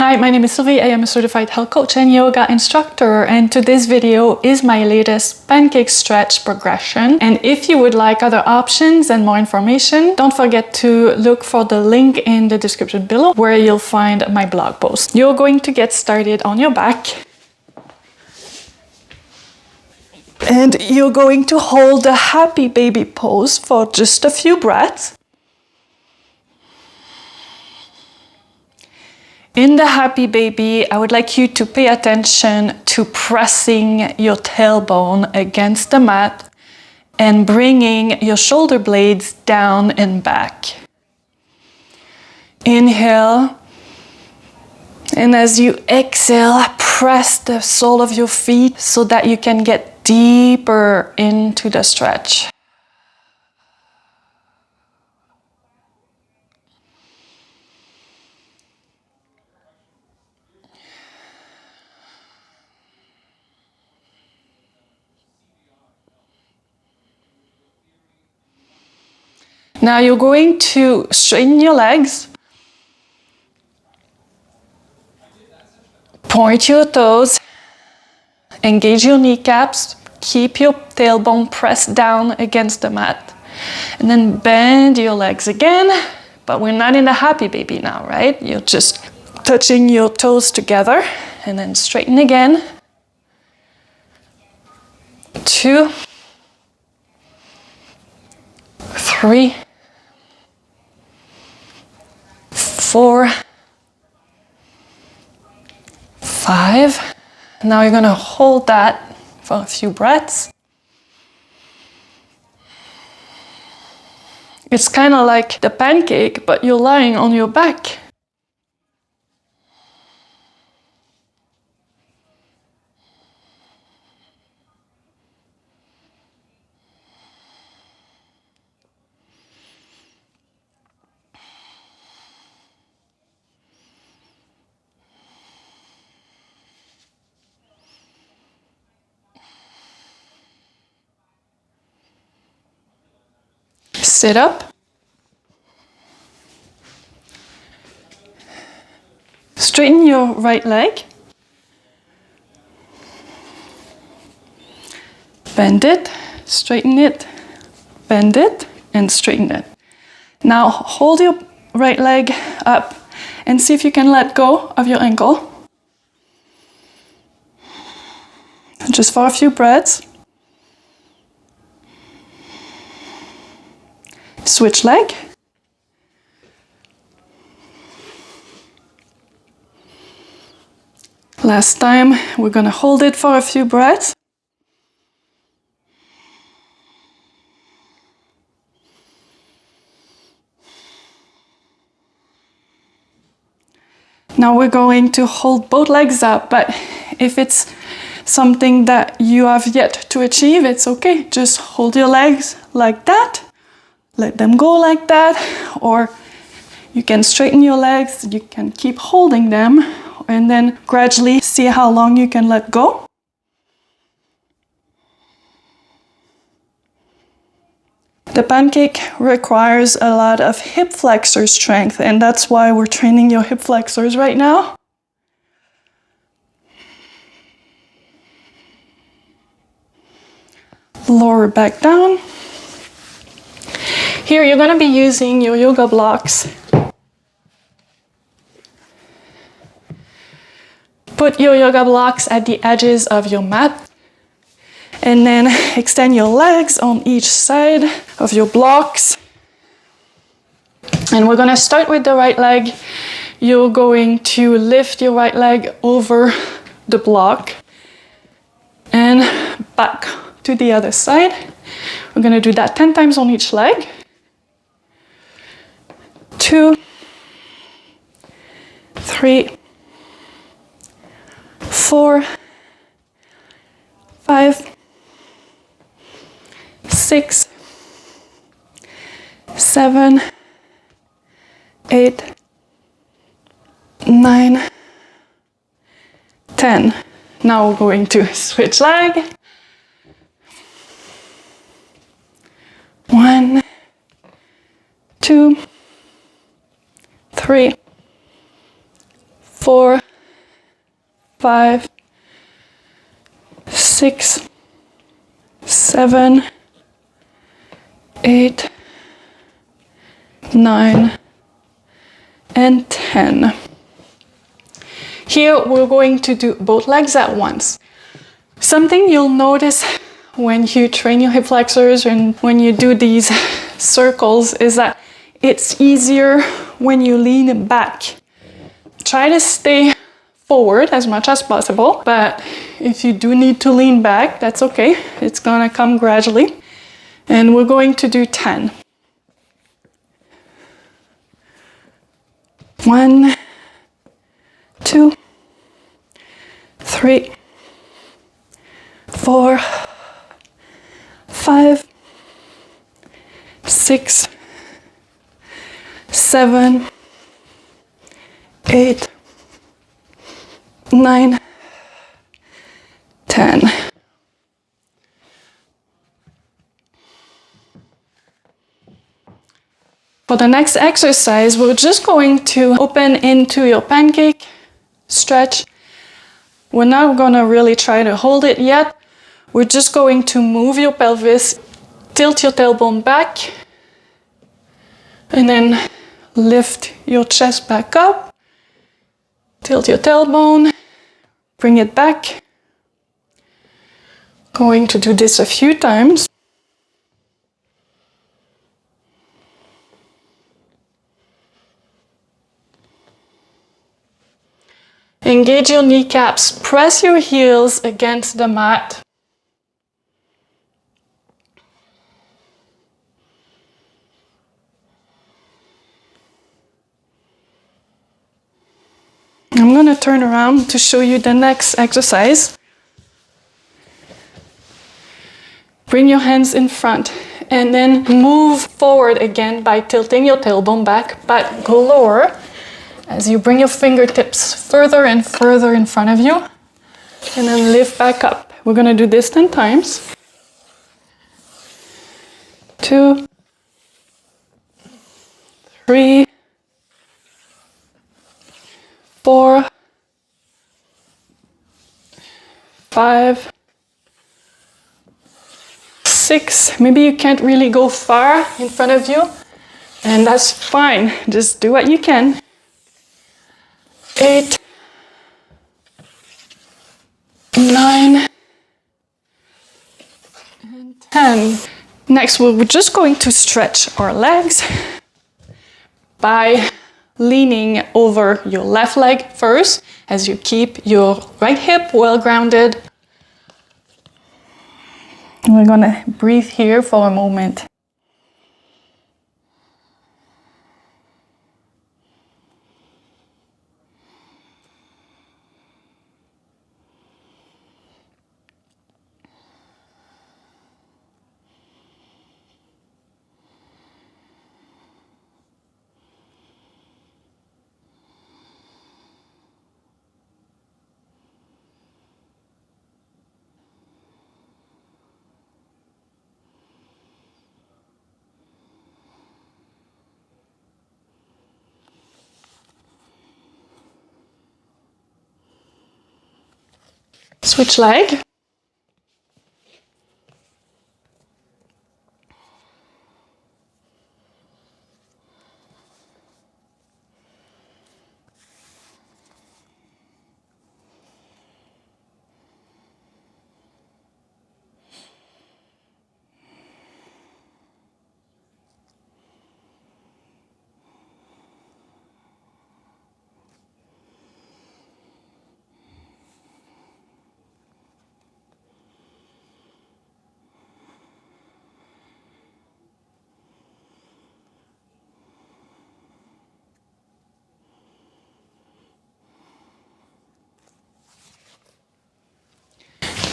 Hi, my name is Sylvie. I am a certified health coach and yoga instructor, and today's video is my latest pancake stretch progression. And if you would like other options and more information, don't forget to look for the link in the description below where you'll find my blog post. You're going to get started on your back. And you're going to hold the happy baby pose for just a few breaths. In the happy baby, I would like you to pay attention to pressing your tailbone against the mat and bringing your shoulder blades down and back. Inhale, and as you exhale, press the sole of your feet so that you can get deeper into the stretch. Now you're going to straighten your legs, point your toes, engage your kneecaps, keep your tailbone pressed down against the mat, and then bend your legs again, but we're not in the happy baby now, right? You're just touching your toes together, and then straighten again. 2, 3, 4, 5. Now you're going to hold that for a few breaths. It's kind of like the pancake, but you're lying on your back. Sit up. Straighten your right leg. Bend it, straighten it, bend it, and straighten it. Now hold your right leg up and see if you can let go of your ankle. Just for a few breaths. Switch leg. Last time, we're going to hold it for a few breaths. Now we're going to hold both legs up, but if it's something that you have yet to achieve, it's okay. Just hold your legs like that. Let them go like that, or you can straighten your legs, you can keep holding them, and then gradually see how long you can let go. The pancake requires a lot of hip flexor strength, and that's why we're training your hip flexors right now. Lower back down. Here you're going to be using your yoga blocks. Put your yoga blocks at the edges of your mat and then extend your legs on each side of your blocks. And we're going to start with the right leg. You're going to lift your right leg over the block and back to the other side. We're going to do that 10 times on each leg. 2, 3, 4, 5, 6, 7, 8, 9, 10. Now we're going to switch leg. 1, 2, 3, 4, 5, 6, 7, 8, 9, and 10. Here we're going to do both legs at once. Something you'll notice when you train your hip flexors and when you do these circles is that it's easier when you lean back. Try to stay forward as much as possible, but if you do need to lean back, that's okay. It's gonna come gradually. And we're going to do 10. 1, 2, 3, 4, 5, 6, 7, 8, 9, 10. For the next exercise, we're just going to open into your pancake, stretch. We're not gonna really try to hold it yet. We're just going to move your pelvis, tilt your tailbone back, and then lift your chest back up, tilt your tailbone, bring it back. Going to do this a few times. Engage your kneecaps, press your heels against the mat. I'm going to turn around to show you the next exercise. Bring your hands in front and then move forward again by tilting your tailbone back, but go lower as you bring your fingertips further and further in front of you, and then lift back up. We're going to do this 10 times. 2, 3, 4, 5, 6. Maybe you can't really go far in front of you, and that's fine. Just do what you can. 8, 9, and 10. Next, we're just going to stretch our legs by leaning over your left leg first as you keep your right hip well grounded. We're gonna breathe here for a moment. Switch leg.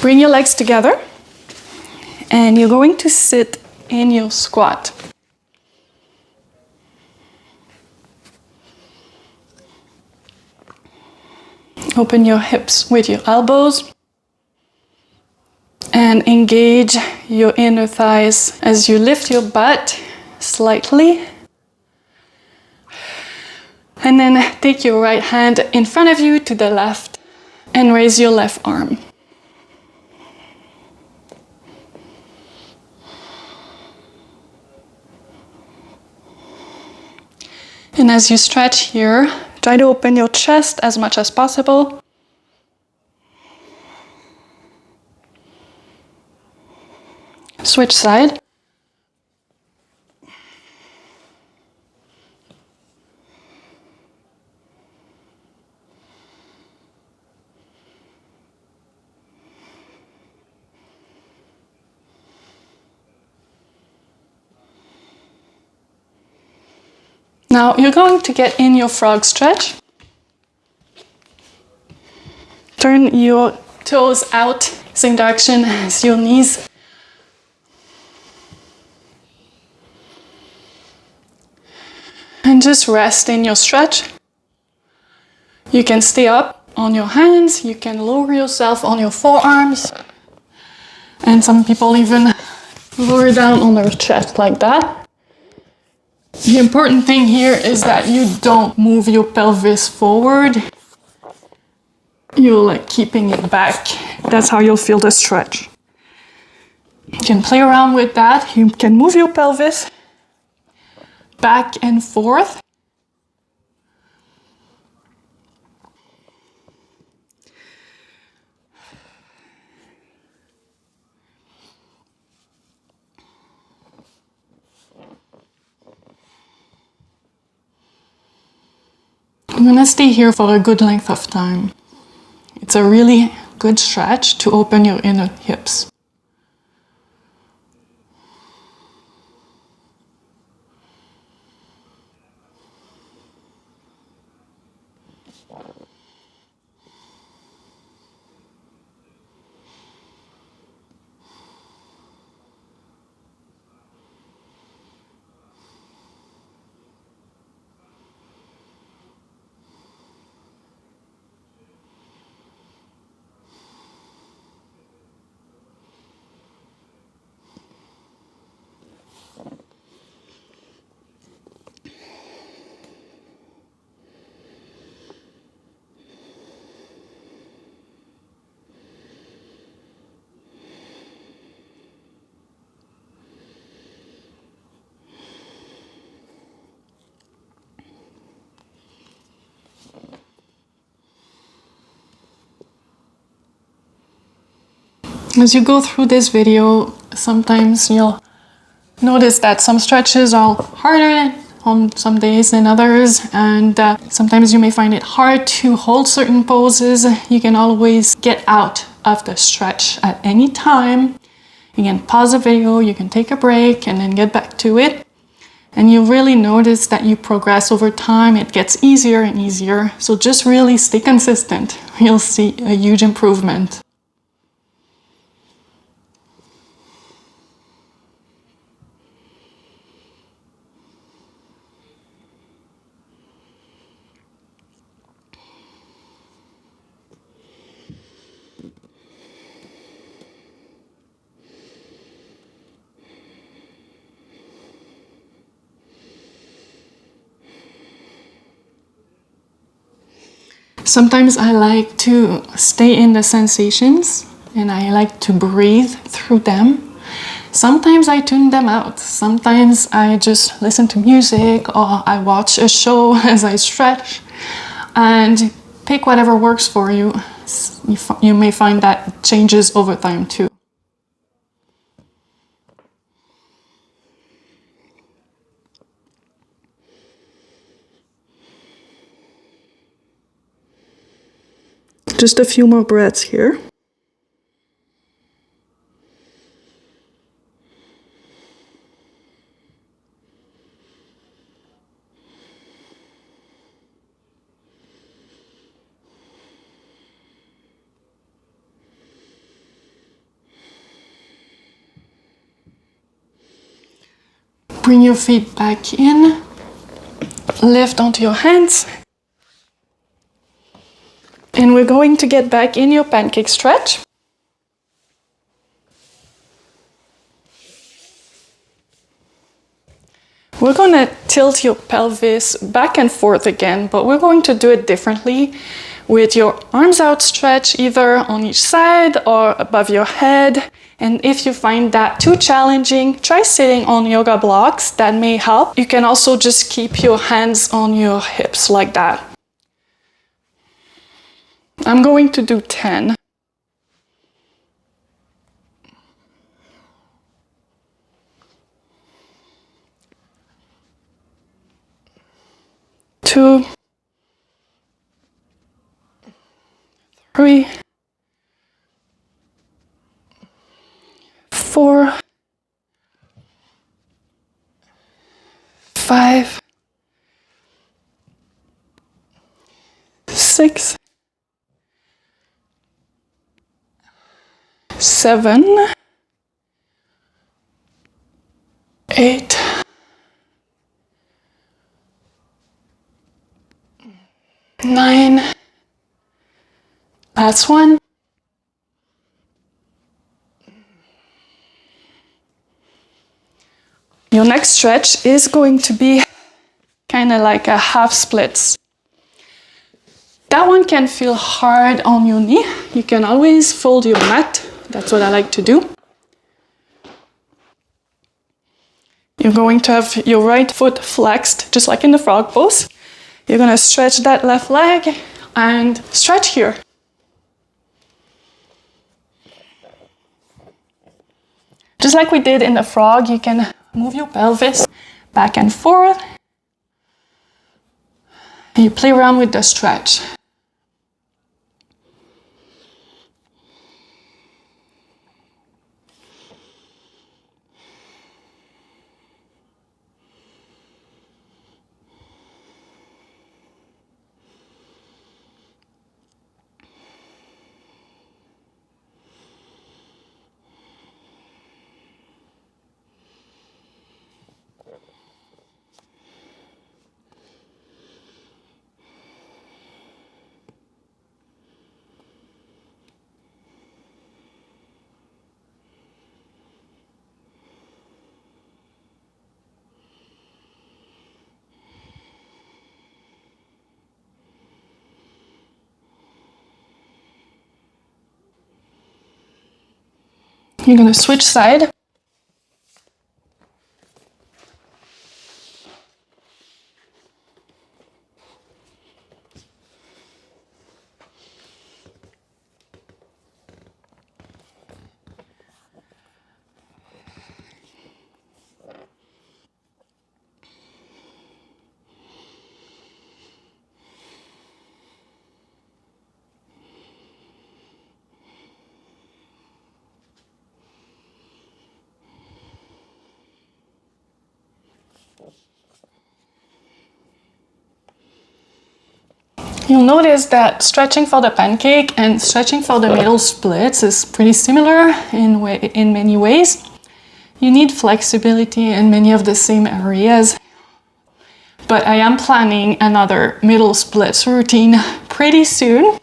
Bring your legs together and you're going to sit in your squat. Open your hips with your elbows and engage your inner thighs as you lift your butt slightly And then take your right hand in front of you to the left and raise your left arm. And as you stretch here, try to open your chest as much as possible. Switch side. Now you're going to get in your frog stretch. Turn your toes out, same direction as your knees. And just rest in your stretch. You can stay up on your hands, you can lower yourself on your forearms. And some people even lower down on their chest like that. The important thing here is that you don't move your pelvis forward. You're like keeping it back. That's how you'll feel the stretch. You can play around with that. You can move your pelvis back and forth. I'm gonna stay here for a good length of time. It's a really good stretch to open your inner hips. As you go through this video, sometimes you'll notice that some stretches are harder on some days than others, and sometimes you may find it hard to hold certain poses. You can always get out of the stretch at any time. You can pause the video, you can take a break, and then get back to it. And you'll really notice that you progress over time. It gets easier and easier. So just really stay consistent. You'll see a huge improvement. Sometimes I like to stay in the sensations and I like to breathe through them. Sometimes I tune them out. Sometimes I just listen to music or I watch a show as I stretch, and pick whatever works for you. You may find that changes over time too. Just a few more breaths here. Bring your feet back in. Lift onto your hands. And we're going to get back in your pancake stretch. We're gonna tilt your pelvis back and forth again, but we're going to do it differently with your arms outstretched either on each side or above your head. And if you find that too challenging, try sitting on yoga blocks. That may help. You can also just keep your hands on your hips like that. I'm going to do 10. 2, 3, 4, 5, 6, 7, 8, 9. Last one. Your next stretch is going to be kind of like a half splits. That one can feel hard on your knee. You can always fold your mat. That's what I like to do. You're going to have your right foot flexed, just like in the frog pose. You're going to stretch that left leg and stretch here. Just like we did in the frog, you can move your pelvis back and forth. And you play around with the stretch. You're going to switch side. You'll notice that stretching for the pancake and stretching for the middle splits is pretty similar in many ways. You need flexibility in many of the same areas, but I am planning another middle splits routine pretty soon.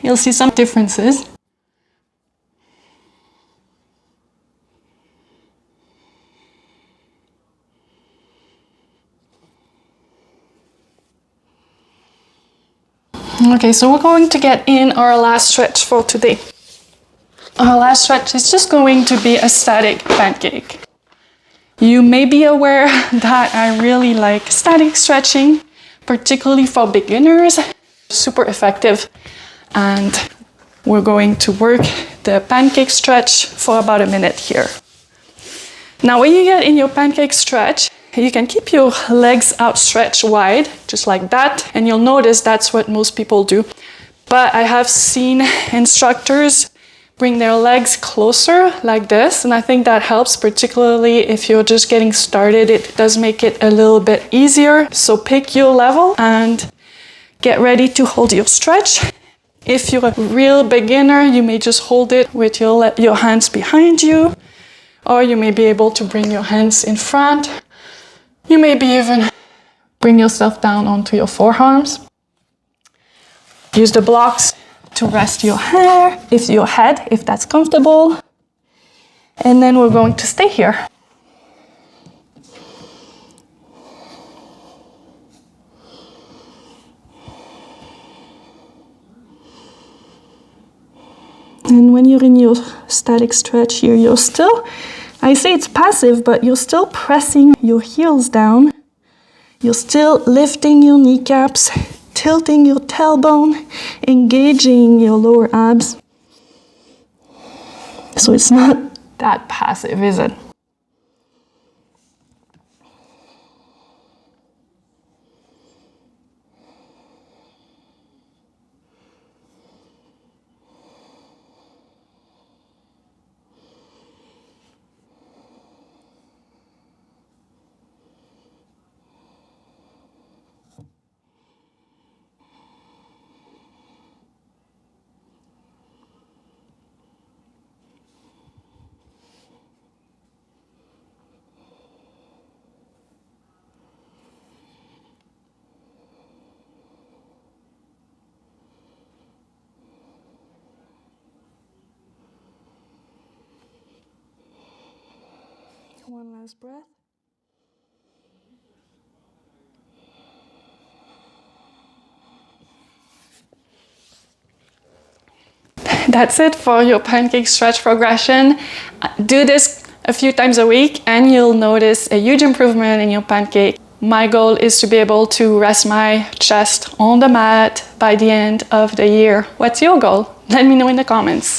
You'll see some differences. Okay, so we're going to get in our last stretch for today. Our last stretch is just going to be a static pancake. You may be aware that I really like static stretching, particularly for beginners. Super effective. And we're going to work the pancake stretch for about a minute here. Now, when you get in your pancake stretch, you can keep your legs outstretched wide, just like that, and you'll notice that's what most people do. But I have seen instructors bring their legs closer like this, and I think that helps, particularly if you're just getting started. It does make it a little bit easier. So pick your level and get ready to hold your stretch. If you're a real beginner, you may just hold it with your hands behind you, or you may be able to bring your hands in front. You may be even bring yourself down onto your forearms. Use the blocks to rest your head, if that's comfortable. And then we're going to stay here. And when you're in your static stretch here, you're still, I say it's passive, but you're still pressing your heels down. You're still lifting your kneecaps, tilting your tailbone, engaging your lower abs. So it's not that passive, is it? One last breath. That's it for your pancake stretch progression. Do this a few times a week and you'll notice a huge improvement in your pancake. My goal is to be able to rest my chest on the mat by the end of the year. What's your goal? Let me know in the comments.